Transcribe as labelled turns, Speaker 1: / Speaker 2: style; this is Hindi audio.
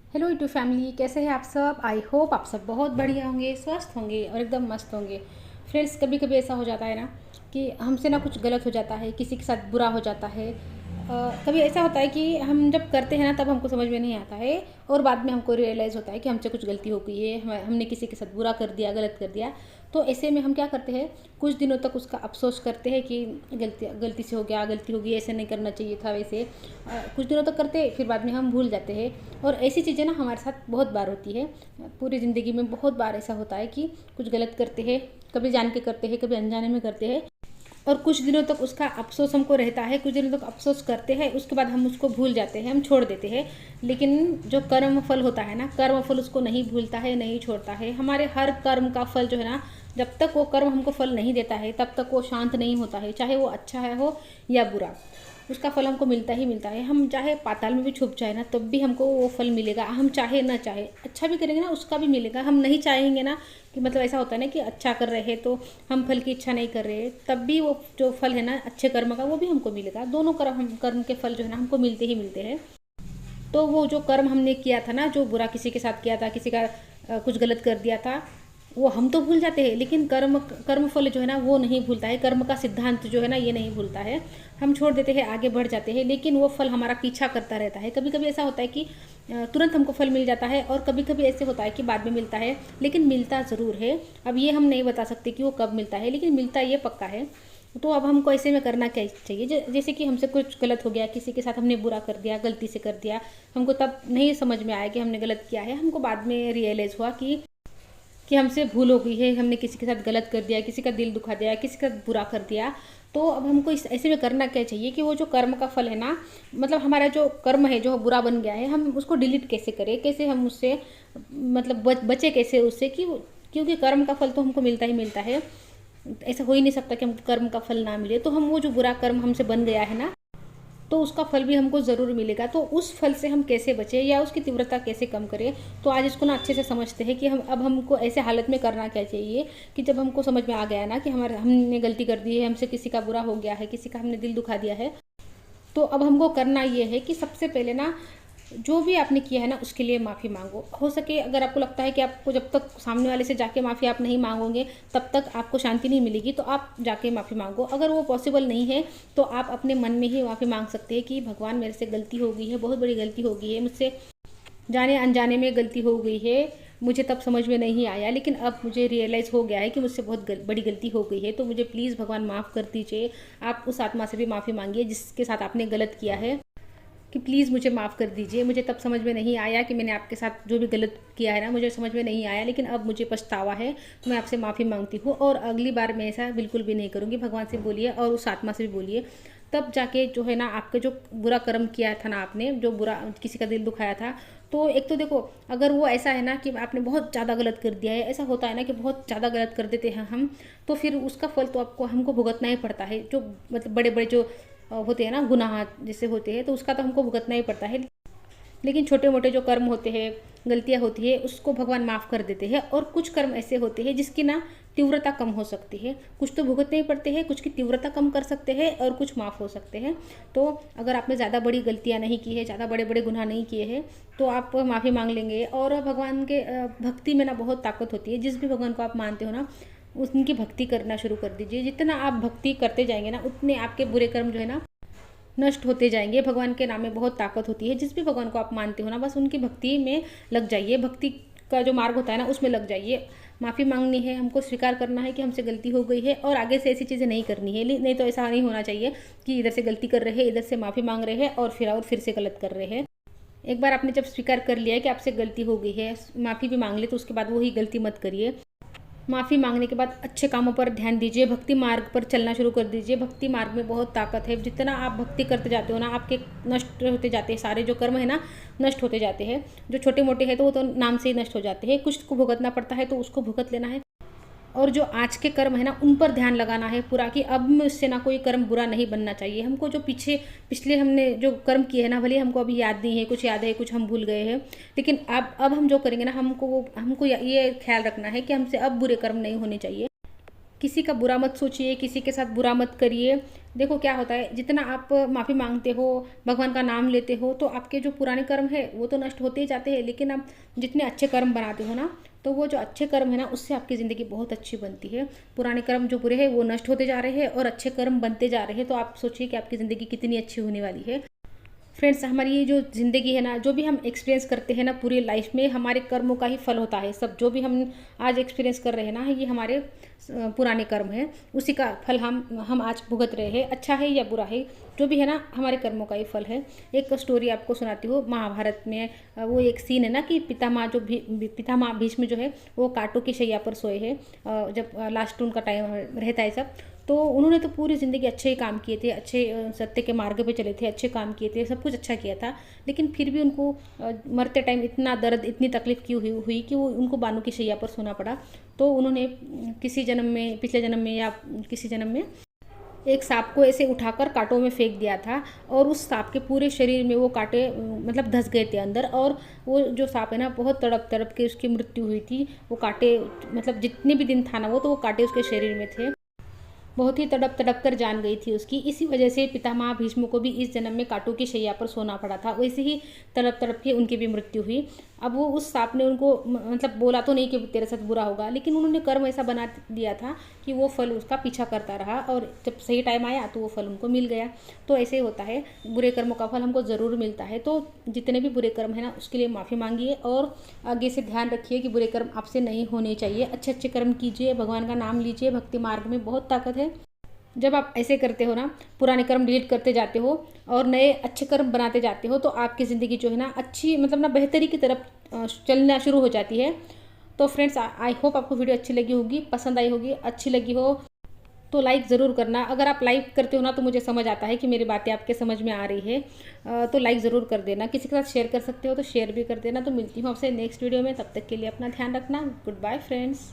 Speaker 1: हेलो यूट्यूब फैमिली, कैसे हैं आप सब। आई होप आप सब बहुत बढ़िया होंगे, स्वस्थ होंगे और एकदम मस्त होंगे। फ्रेंड्स, कभी कभी ऐसा हो जाता है ना कि हमसे ना कुछ गलत हो जाता है, किसी के साथ बुरा हो जाता है। कभी ऐसा होता है कि हम जब करते हैं ना तब हमको समझ में नहीं आता है और बाद में हमको रियलाइज़ होता है कि हमसे कुछ गलती हो गई है, हमने किसी के साथ बुरा कर दिया, गलत कर दिया। तो ऐसे में हम क्या करते हैं, कुछ दिनों तक उसका अफसोस करते हैं कि गलती से हो गया, गलती हो गई, ऐसे नहीं करना चाहिए था वैसे। कुछ दिनों तक करते, फिर बाद में हम भूल जाते हैं। और ऐसी चीज़ें ना हमारे साथ बहुत बार होती है। पूरी ज़िंदगी में बहुत बार ऐसा होता है कि कुछ गलत करते हैं, कभी जान के करते हैं, कभी अनजाने में करते हैं। और कुछ दिनों तक उसका अफसोस हमको रहता है, कुछ दिनों तक अफसोस करते हैं, उसके बाद हम उसको भूल जाते हैं, हम छोड़ देते हैं। लेकिन जो कर्म फल होता है ना, कर्म फल उसको नहीं भूलता है, नहीं छोड़ता है। हमारे हर कर्म का फल जो है ना, जब तक वो कर्म हमको फल नहीं देता है तब तक वो शांत नहीं होता है, चाहे वो अच्छा है हो या बुरा। उसका फल हमको मिलता ही मिलता है। हम चाहे पाताल में भी छुप जाए ना तब भी हमको वो फल मिलेगा, हम चाहे ना चाहे। अच्छा भी करेंगे ना उसका भी मिलेगा, हम नहीं चाहेंगे ना कि मतलब ऐसा होता है ना कि अच्छा कर रहे हैं तो हम फल की इच्छा नहीं कर रहे, तब भी वो जो फल है ना अच्छे कर्म का वो भी हमको मिलेगा। दोनों कर्म के फल जो है ना हमको मिलते ही मिलते हैं। तो वो जो कर्म हमने किया था ना, जो बुरा किसी के साथ किया था, किसी का कुछ गलत कर दिया था, वो हम तो भूल जाते हैं, लेकिन कर्म कर्म फल जो है ना वो नहीं भूलता है। कर्म का सिद्धांत जो है ना ये नहीं भूलता है। हम छोड़ देते हैं, आगे बढ़ जाते हैं, लेकिन वो फल हमारा पीछा करता रहता है। कभी कभी ऐसा होता है कि तुरंत हमको फल मिल जाता है और कभी कभी ऐसे होता है कि बाद में मिलता है, लेकिन मिलता ज़रूर है। अब ये हम नहीं बता सकते कि वो कब मिलता है, लेकिन मिलता ये पक्का है। तो अब हमको ऐसे में करना क्या चाहिए, जैसे कि हमसे कुछ गलत हो गया, किसी के साथ हमने बुरा कर दिया, गलती से कर दिया। हमको तब नहीं समझ में आया कि हमने गलत किया है, हमको बाद में रियलाइज़ हुआ कि हमसे भूल हो गई है, हमने किसी के साथ गलत कर दिया, किसी का दिल दुखा दिया, किसी का बुरा कर दिया। तो अब हमको इस ऐसे में करना क्या चाहिए कि वो जो कर्म का फल है ना, मतलब हमारा जो कर्म है जो बुरा बन गया है, हम उसको डिलीट कैसे करें, कैसे हम उससे मतलब बचे कैसे उससे कि क्योंकि कर्म का फल तो हमको मिलता ही मिलता है। ऐसा हो ही नहीं सकता कि हमको कर्म का फल ना मिले। तो हम वो जो बुरा कर्म हमसे बन गया है ना, तो उसका फल भी हमको ज़रूर मिलेगा। तो उस फल से हम कैसे बचें या उसकी तीव्रता कैसे कम करें, तो आज इसको ना अच्छे से समझते हैं कि हम अब हमको ऐसे हालत में करना क्या चाहिए कि जब हमको समझ में आ गया ना कि हमारे हमने गलती कर दी है, हमसे किसी का बुरा हो गया है, किसी का हमने दिल दुखा दिया है। तो अब हमको करना ये है कि सबसे पहले ना जो भी आपने किया है ना उसके लिए माफ़ी मांगो। हो सके अगर आपको लगता है कि आपको जब तक सामने वाले से जाके माफ़ी आप नहीं मांगोगे तब तक आपको शांति नहीं मिलेगी, तो आप जाके माफ़ी मांगो। अगर वो पॉसिबल नहीं है तो आप अपने मन में ही माफ़ी मांग सकते हैं कि भगवान मेरे से गलती हो गई है, बहुत बड़ी गलती हो गई है मुझसे, जाने अनजाने में गलती हो गई है। मुझे तब समझ में नहीं आया, लेकिन अब मुझे रियलाइज़ हो गया है कि मुझसे बहुत बड़ी गलती हो गई है, तो मुझे प्लीज़ भगवान माफ़ कर दीजिए। आप उस आत्मा से भी माफ़ी मांगिए जिसके साथ आपने गलत किया है कि प्लीज़ मुझे माफ़ कर दीजिए। मुझे तब समझ में नहीं आया कि मैंने आपके साथ जो भी गलत किया है ना, मुझे समझ में नहीं आया, लेकिन अब मुझे पछतावा है, तो मैं आपसे माफ़ी मांगती हूँ और अगली बार मैं ऐसा बिल्कुल भी नहीं करूँगी। भगवान से बोलिए और उस आत्मा से भी बोलिए, तब जाके जो है ना आपके जो बुरा कर्म किया था ना, आपने जो बुरा किसी का दिल दुखाया था। तो एक तो देखो, अगर वो ऐसा है ना कि आपने बहुत ज़्यादा गलत कर दिया है, ऐसा होता है ना कि बहुत ज़्यादा गलत कर देते हैं हम, तो फिर उसका फल तो आपको हमको भुगतना ही पड़ता है। जो मतलब बड़े बड़े जो होते हैं ना गुनाह जैसे होते हैं, तो उसका तो हमको भुगतना ही पड़ता है। लेकिन छोटे मोटे जो कर्म होते हैं, गलतियाँ होती है, उसको भगवान माफ़ कर देते हैं। और कुछ कर्म ऐसे होते हैं जिसकी ना तीव्रता कम हो सकती है, कुछ तो भुगतने ही पड़ते हैं, कुछ की तीव्रता कम कर सकते हैं और कुछ माफ़ हो सकते हैं। तो अगर आपने ज़्यादा बड़ी गलतियाँ नहीं की है, ज़्यादा बड़े बड़े गुनाह नहीं किए हैं, तो आप माफ़ी मांग लेंगे। और भगवान के भक्ति में ना बहुत ताकत होती है। जिस भी भगवान को आप मानते हो ना, उनकी भक्ति करना शुरू कर दीजिए। जितना आप भक्ति करते जाएंगे ना, उतने आपके बुरे कर्म जो है ना नष्ट होते जाएंगे। भगवान के नाम में बहुत ताकत होती है। जिस भी भगवान को आप मानते हो ना, बस उनकी भक्ति में लग जाइए, भक्ति का जो मार्ग होता है ना उसमें लग जाइए। माफ़ी मांगनी है, हमको स्वीकार करना है कि हमसे गलती हो गई है और आगे से ऐसी चीज़ें नहीं करनी है। नहीं तो ऐसा नहीं होना चाहिए कि इधर से गलती कर रहे हैं, इधर से माफ़ी मांग रहे हैं और फिर से गलत कर रहे हैं। एक बार आपने जब स्वीकार कर लिया है कि आपसे गलती हो गई है, माफ़ी भी मांग ले, तो उसके बाद वही गलती मत करिए। माफ़ी मांगने के बाद अच्छे कामों पर ध्यान दीजिए, भक्ति मार्ग पर चलना शुरू कर दीजिए। भक्ति मार्ग में बहुत ताकत है। जितना आप भक्ति करते जाते हो ना, आपके नष्ट होते जाते हैं, सारे जो कर्म है ना नष्ट होते जाते हैं। जो छोटे मोटे हैं तो वो तो नाम से ही नष्ट हो जाते हैं, कुछ को भुगतना पड़ता है तो उसको भुगत लेना है। और जो आज के कर्म है ना उन पर ध्यान लगाना है पूरा, कि अब मुझसे ना कोई कर्म बुरा नहीं बनना चाहिए। हमको जो पिछले हमने जो कर्म किए हैं ना, भले हमको अभी याद नहीं है, कुछ याद है, कुछ हम भूल गए हैं, लेकिन अब हम जो करेंगे ना, हमको ये ख्याल रखना है कि हमसे अब बुरे कर्म नहीं होने चाहिए। किसी का बुरा मत सोचिए, किसी के साथ बुरा मत करिए। देखो क्या होता है, जितना आप माफ़ी मांगते हो, भगवान का नाम लेते हो, तो आपके जो पुराने कर्म है वो तो नष्ट होते ही जाते हैं, लेकिन आप जितने अच्छे कर्म बनाते हो ना, तो वो जो अच्छे कर्म है ना, उससे आपकी ज़िंदगी बहुत अच्छी बनती है। पुराने कर्म जो बुरे हैं वो नष्ट होते जा रहे हैं और अच्छे कर्म बनते जा रहे हैं, तो आप सोचिए कि आपकी ज़िंदगी कितनी अच्छी होने वाली है। फ्रेंड्स, हमारी ये जो ज़िंदगी है ना, जो भी हम एक्सपीरियंस करते हैं ना पूरी लाइफ में, हमारे कर्मों का ही फल होता है। सब जो भी हम आज एक्सपीरियंस कर रहे हैं ना, ये हमारे पुराने कर्म हैं, उसी का फल हम आज भुगत रहे हैं। अच्छा है या बुरा है, जो भी है ना, हमारे कर्मों का ही फल है। एक स्टोरी आपको सुनाती हूँ, महाभारत में वो एक सीन है ना कि पितामह पितामह भीष्म जो है वो कांटों की शैया पर सोए हैं, जब लास्ट उनका टाइम रहता है सब। तो उन्होंने तो पूरी ज़िंदगी अच्छे ही काम किए थे, अच्छे सत्य के मार्ग पे चले थे, अच्छे काम किए थे, सब कुछ अच्छा किया था, लेकिन फिर भी उनको मरते टाइम इतना दर्द, इतनी तकलीफ क्यों हुई कि वो उनको बानों की शैया पर सोना पड़ा। तो उन्होंने किसी जन्म में, पिछले जन्म में या किसी जन्म में एक सांप को ऐसे उठाकर कांटों में फेंक दिया था, और उस सांप के पूरे शरीर में वो कांटे मतलब धंस गए थे अंदर, और वो जो सांप है ना बहुत तड़प तड़प के उसकी मृत्यु हुई थी। वो कांटे मतलब जितने भी दिन था ना वो, तो वो कांटे उसके शरीर में थे। बहुत ही तड़प तड़प कर जान गई थी उसकी। इसी वजह से पितामह भीष्म को भी इस जन्म में कांटों की शैया पर सोना पड़ा था। वैसे ही तड़प तड़प के उनकी भी मृत्यु हुई। अब वो उस सांप ने उनको मतलब बोला तो नहीं कि तेरे साथ बुरा होगा, लेकिन उन्होंने कर्म ऐसा बना दिया था कि वो फल उसका पीछा करता रहा, और जब सही टाइम आया तो वो फल उनको मिल गया। तो ऐसे ही होता है, बुरे कर्मों का फल हमको ज़रूर मिलता है। तो जितने भी बुरे कर्म है ना, उसके लिए माफ़ी मांगिए, और आगे से ध्यान रखिए कि बुरे कर्म आपसे नहीं होने चाहिए। अच्छे अच्छे कर्म कीजिए, भगवान का नाम लीजिए, भक्ति मार्ग में बहुत ताकत है। जब आप ऐसे करते हो ना, पुराने कर्म डिलीट करते जाते हो और नए अच्छे कर्म बनाते जाते हो, तो आपकी ज़िंदगी जो है ना अच्छी मतलब ना बेहतरी की तरफ चलना शुरू हो जाती है। तो फ्रेंड्स, आई होप आपको वीडियो अच्छी लगी होगी, पसंद आई होगी। अच्छी लगी हो तो लाइक ज़रूर करना। अगर आप लाइक करते हो ना, तो मुझे समझ आता है कि मेरी बातें आपके समझ में आ रही है। तो लाइक ज़रूर कर देना। किसी के साथ शेयर कर सकते हो तो शेयर भी कर देना। तो मिलती हूँ आपसे नेक्स्ट वीडियो में, तब तक के लिए अपना ध्यान रखना। Goodbye friends.